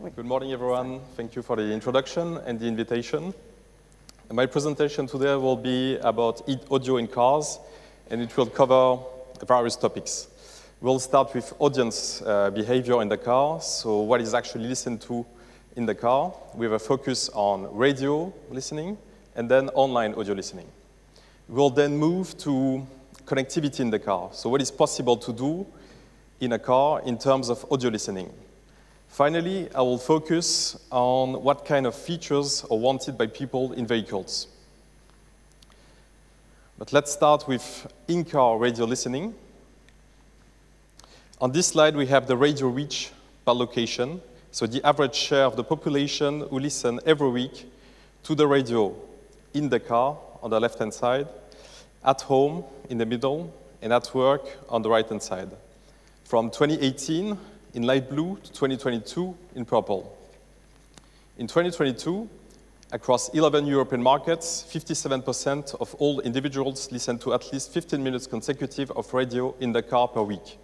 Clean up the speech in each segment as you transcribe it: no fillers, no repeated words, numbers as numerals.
Good morning, everyone. Thank you for the introduction and the invitation. My presentation today will be about audio in cars, and it will cover various topics. We'll start with audience behavior in the car, so what is actually listened to in the car. We have a focus on radio listening and then online audio listening. We'll then move to connectivity in the car, so what is possible to do in a car in terms of audio listening. Finally, I will focus on what kind of features are wanted by people in vehicles. But let's start with in-car radio listening. On this slide, we have the radio reach per location, so the average share of the population who listen every week to the radio in the car on the left-hand side, at home in the middle, and at work on the right-hand side. From 2018, in light blue, to 2022 in purple. In 2022, across 11 European markets, 57% of all individuals listen to at least 15 minutes consecutive of radio in the car per week.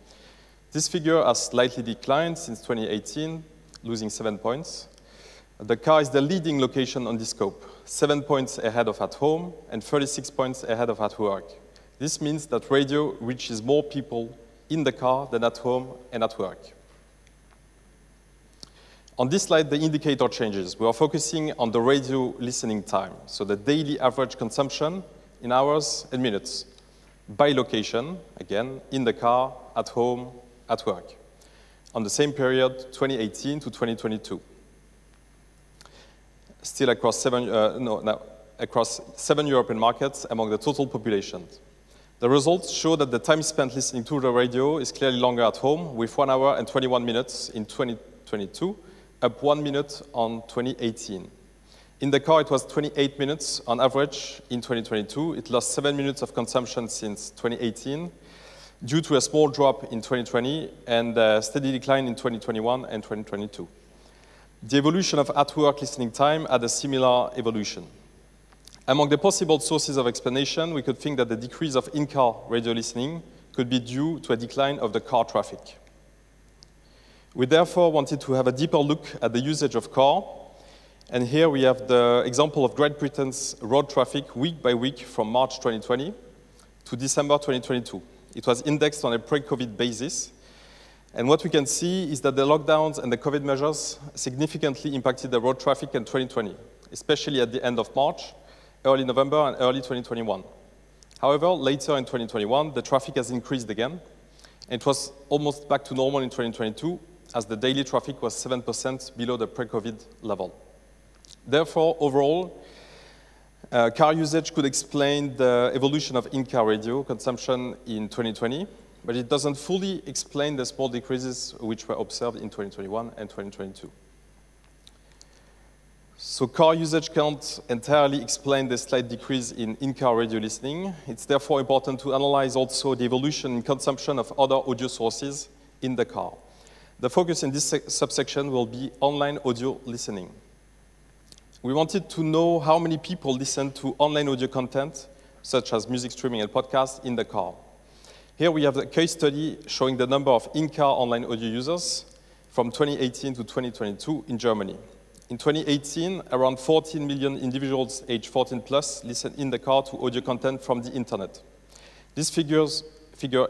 This figure has slightly declined since 2018, losing 7 points. The car is the leading location on this scope, 7 points ahead of at home and 36 points ahead of at work. This means that radio reaches more people in the car than at home and at work. On this slide, the indicator changes. We are focusing on the radio listening time, so the daily average consumption in hours and minutes, by location, again, in the car, at home, at work, on the same period, 2018 to 2022. Still across across 7 European markets among the total population. The results show that the time spent listening to the radio is clearly longer at home, with 1 hour and 21 minutes in 2022, up 1 minute on 2018. In the car, it was 28 minutes on average in 2022. It lost 7 minutes of consumption since 2018 due to a small drop in 2020 and a steady decline in 2021 and 2022. The evolution of at-work listening time had a similar evolution. Among the possible sources of explanation, we could think that the decrease of in-car radio listening could be due to a decline of the car traffic. We therefore wanted to have a deeper look at the usage of car, and here we have the example of Great Britain's road traffic week by week from March 2020 to December 2022. It was indexed on a pre-COVID basis, and what we can see is that the lockdowns and the COVID measures significantly impacted the road traffic in 2020, especially at the end of March, early November, and early 2021. However, later in 2021, the traffic has increased again, and it was almost back to normal in 2022, as the daily traffic was 7% below the pre-COVID level. Therefore, overall, car usage could explain the evolution of in-car radio consumption in 2020, but it doesn't fully explain the small decreases which were observed in 2021 and 2022. So car usage can't entirely explain the slight decrease in in-car radio listening. It's therefore important to analyze also the evolution in consumption of other audio sources in the car. The focus in this subsection will be online audio listening. We wanted to know how many people listen to online audio content, such as music streaming and podcasts, in the car. Here we have a case study showing the number of in-car online audio users from 2018 to 2022 in Germany. In 2018, around 14 million individuals aged 14 plus listened in the car to audio content from the internet. This figure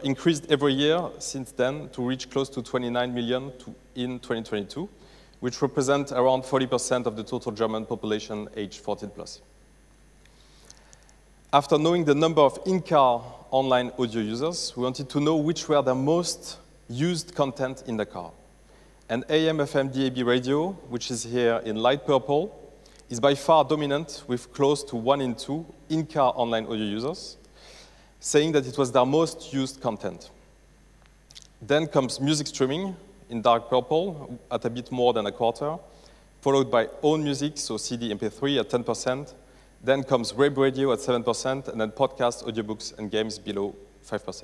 increased every year since then to reach close to 29 million in 2022, which represents around 40% of the total German population aged 14 plus. After knowing the number of in-car online audio users, we wanted to know which were the most used content in the car. And AM, FM, DAB radio, which is here in light purple, is by far dominant with close to 1 in 2 in-car online audio users, saying that it was their most used content. Then comes music streaming in dark purple at a bit more than a quarter, followed by own music, so CD, MP3 at 10%. Then comes web radio at 7%, and then podcasts, audiobooks, and games below 5%.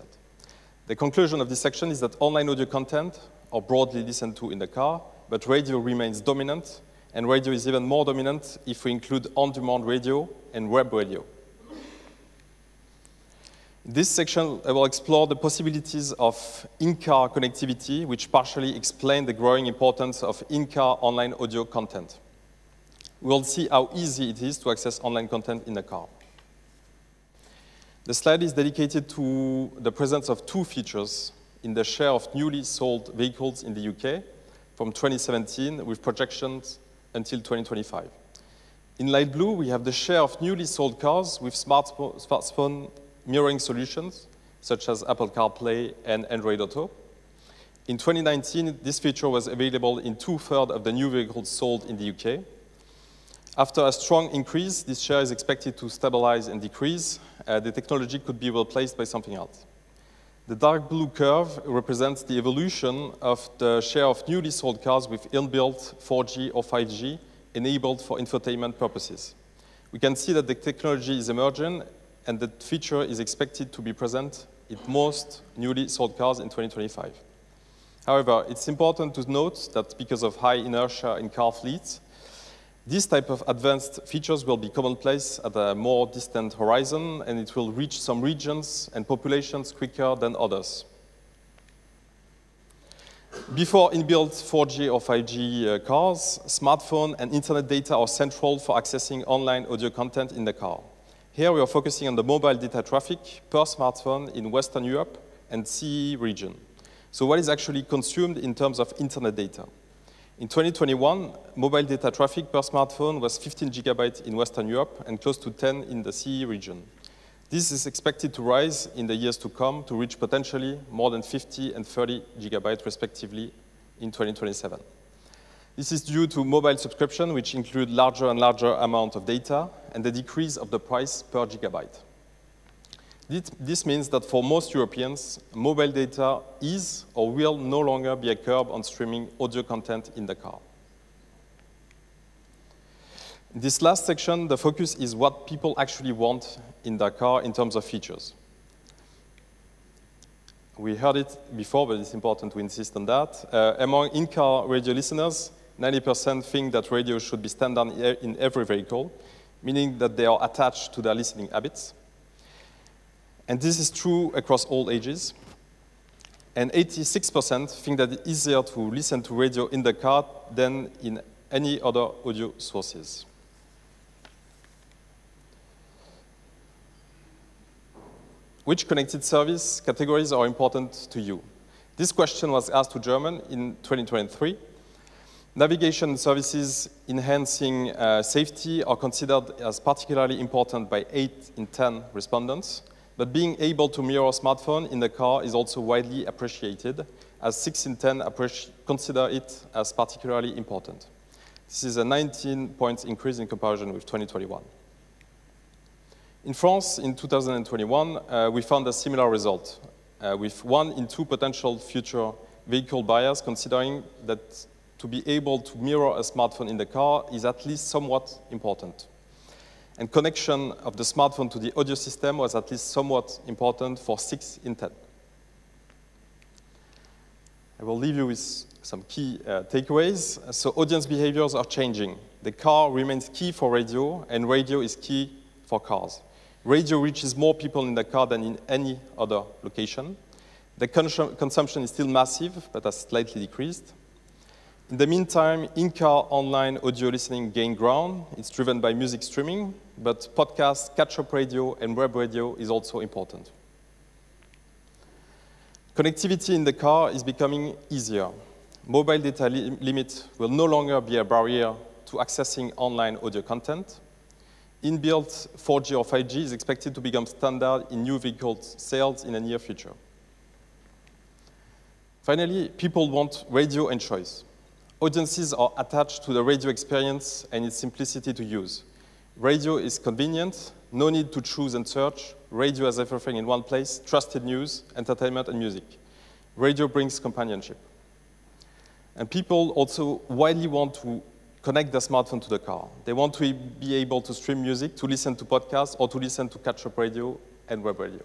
The conclusion of this section is that online audio content are broadly listened to in the car, but radio remains dominant, and radio is even more dominant if we include on-demand radio and web radio. This section will explore the possibilities of InCar Connectivity, which partially explain the growing importance of InCar online audio content. We'll see how easy it is to access online content in the car. The slide is dedicated to the presence of two features in the share of newly sold vehicles in the UK from 2017 with projections until 2025. In light blue, we have the share of newly sold cars with smartphone mirroring solutions, such as Apple CarPlay and Android Auto. In 2019, this feature was available in 2/3 of the new vehicles sold in the UK. After a strong increase, this share is expected to stabilize and decrease. The technology could be replaced by something else. The dark blue curve represents the evolution of the share of newly sold cars with inbuilt 4G or 5G enabled for infotainment purposes. We can see that the technology is emerging and the feature is expected to be present in most newly sold cars in 2025. However, it's important to note that because of high inertia in car fleets, this type of advanced features will be commonplace at a more distant horizon, and it will reach some regions and populations quicker than others. Before inbuilt 4G or 5G cars, smartphone and internet data are central for accessing online audio content in the car. Here we are focusing on the mobile data traffic per smartphone in Western Europe and CE region. So what is actually consumed in terms of internet data? In 2021, mobile data traffic per smartphone was 15 gigabytes in Western Europe and close to 10 in the CE region. This is expected to rise in the years to come to reach potentially more than 50 and 30 gigabytes respectively in 2027. This is due to mobile subscription, which include larger and larger amount of data, and the decrease of the price per gigabyte. This means that for most Europeans, mobile data is or will no longer be a curb on streaming audio content in the car. In this last section, the focus is what people actually want in their car in terms of features. We heard it before, but it's important to insist on that. Among in-car radio listeners, 90% think that radio should be standard in every vehicle, meaning that they are attached to their listening habits. And this is true across all ages. And 86% think that it's easier to listen to radio in the car than in any other audio sources. Which connected service categories are important to you? This question was asked to German in 2023. Navigation services enhancing safety are considered as particularly important by 8 in 10 respondents, but being able to mirror a smartphone in the car is also widely appreciated, as 6 in 10 consider it as particularly important. This is a 19 points increase in comparison with 2021. In France, in 2021, we found a similar result, with 1 in 2 potential future vehicle buyers considering that to be able to mirror a smartphone in the car is at least somewhat important. And connection of the smartphone to the audio system was at least somewhat important for 6 in 10. I will leave you with some key takeaways. So audience behaviors are changing. The car remains key for radio, and radio is key for cars. Radio reaches more people in the car than in any other location. The consumption is still massive, but has slightly decreased. In the meantime, in-car online audio listening gained ground. It's driven by music streaming, but podcast, catch-up radio, and web radio is also important. Connectivity in the car is becoming easier. Mobile data limit will no longer be a barrier to accessing online audio content. Inbuilt 4G or 5G is expected to become standard in new vehicle sales in the near future. Finally, people want radio and choice. Audiences are attached to the radio experience and its simplicity to use. Radio is convenient, no need to choose and search. Radio has everything in one place, trusted news, entertainment, and music. Radio brings companionship. And people also widely want to connect their smartphone to the car. They want to be able to stream music, to listen to podcasts, or to listen to catch-up radio and web radio.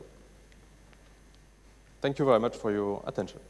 Thank you very much for your attention.